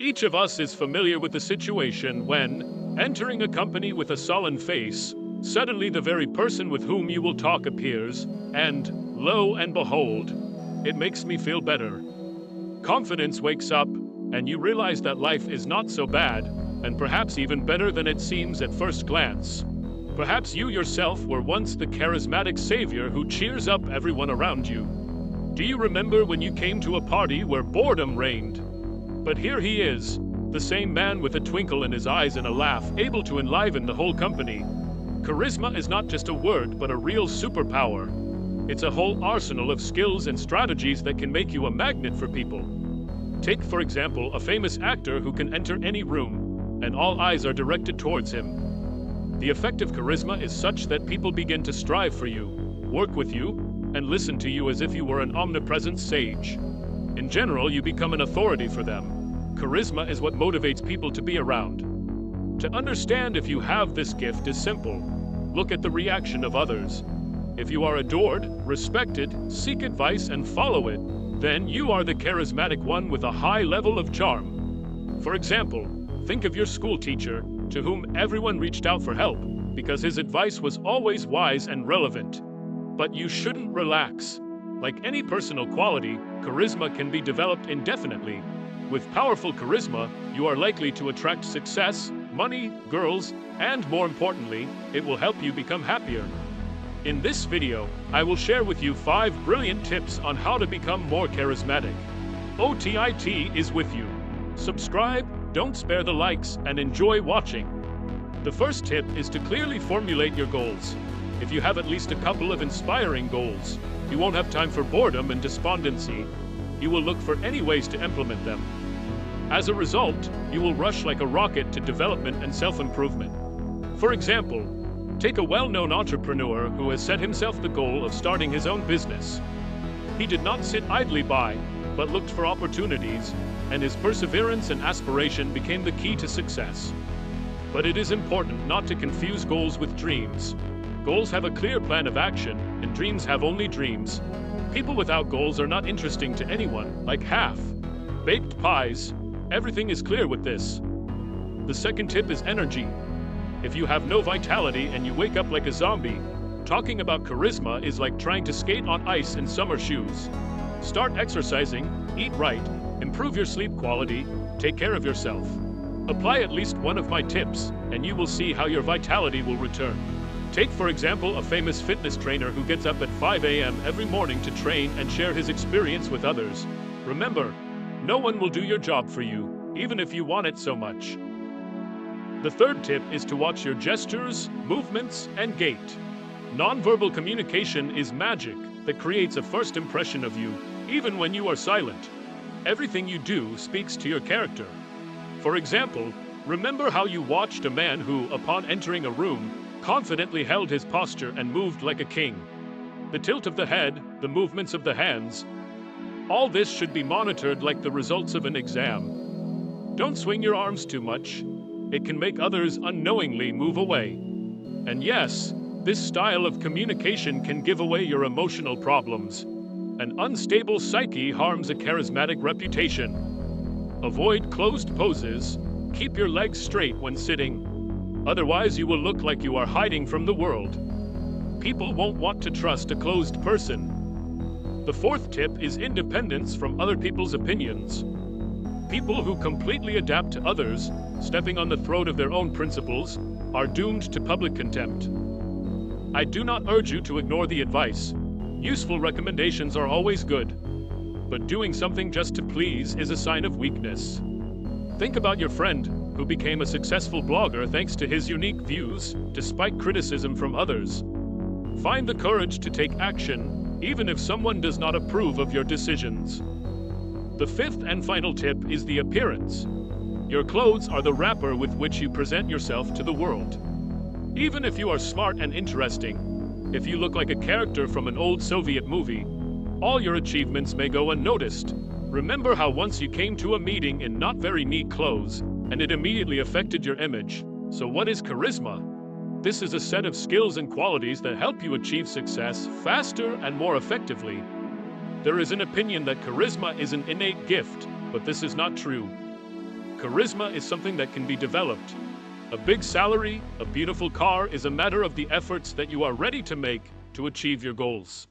Each of us is familiar with the situation when, entering a company with a sullen face, suddenly the very person with whom you will talk appears, and, lo and behold, it makes me feel better. Confidence wakes up, and you realize that life is not so bad, and perhaps even better than it seems at first glance. Perhaps you yourself were once the charismatic savior who cheers up everyone around you. Do you remember when you came to a party where boredom reigned? But here he is, the same man with a twinkle in his eyes and a laugh, able to enliven the whole company. Charisma is not just a word, but a real superpower. It's a whole arsenal of skills and strategies that can make you a magnet for people. Take, for example, a famous actor who can enter any room, and all eyes are directed towards him. The effect of charisma is such that people begin to strive for you, work with you, and listen to you as if you were an omnipresent sage. In general, you become an authority for them. Charisma is what motivates people to be around. To understand if you have this gift is simple. Look at the reaction of others. If you are adored, respected, seek advice and follow it, then you are the charismatic one with a high level of charm. For example, think of your school teacher, to whom everyone reached out for help, because his advice was always wise and relevant. But you shouldn't relax. Like any personal quality, charisma can be developed indefinitely. With powerful charisma, you are likely to attract success, money, girls, and more importantly, it will help you become happier. In this video, I will share with you 5 brilliant tips on how to become more charismatic. OTIT is with you. Subscribe, don't spare the likes, and enjoy watching. The first tip is to clearly formulate your goals. If you have at least a couple of inspiring goals, you won't have time for boredom and despondency. You will look for any ways to implement them. As a result, you will rush like a rocket to development and self-improvement. For example, take a well-known entrepreneur who has set himself the goal of starting his own business. He did not sit idly by, but looked for opportunities, and his perseverance and aspiration became the key to success. But it is important not to confuse goals with dreams. Goals have a clear plan of action, and dreams have only dreams. People without goals are not interesting to anyone, like half-baked pies. Everything is clear with this. The second tip is energy. If you have no vitality and you wake up like a zombie, talking about charisma is like trying to skate on ice in summer shoes. Start exercising, eat right, improve your sleep quality, take care of yourself. Apply at least one of my tips, and you will see how your vitality will return. Take, for example, a famous fitness trainer who gets up at 5 a.m. every morning to train and share his experience with others. Remember, no one will do your job for you, even if you want it so much. The third tip is to watch your gestures, movements, and gait. Nonverbal communication is magic that creates a first impression of you, even when you are silent. Everything you do speaks to your character. For example, remember how you watched a man who, upon entering a room, confidently held his posture and moved like a king. The tilt of the head, the movements of the hands, all this should be monitored like the results of an exam. Don't swing your arms too much. It can make others unknowingly move away. And yes, this style of communication can give away your emotional problems. An unstable psyche harms a charismatic reputation. Avoid closed poses. Keep your legs straight when sitting. Otherwise, you will look like you are hiding from the world. People won't want to trust a closed person. The fourth tip is independence from other people's opinions. People who completely adapt to others, stepping on the throat of their own principles, are doomed to public contempt. I do not urge you to ignore the advice. Useful recommendations are always good. But doing something just to please is a sign of weakness. Think about your friend, who became a successful blogger thanks to his unique views, despite criticism from others. Find the courage to take action, even if someone does not approve of your decisions. The fifth and final tip is the appearance. Your clothes are the wrapper with which you present yourself to the world. Even if you are smart and interesting, if you look like a character from an old Soviet movie, all your achievements may go unnoticed. Remember how once you came to a meeting in not very neat clothes, and it immediately affected your image. So what is charisma? This is a set of skills and qualities that help you achieve success faster and more effectively. There is an opinion that charisma is an innate gift, but this is not true. Charisma is something that can be developed. A big salary, a beautiful car is a matter of the efforts that you are ready to make to achieve your goals.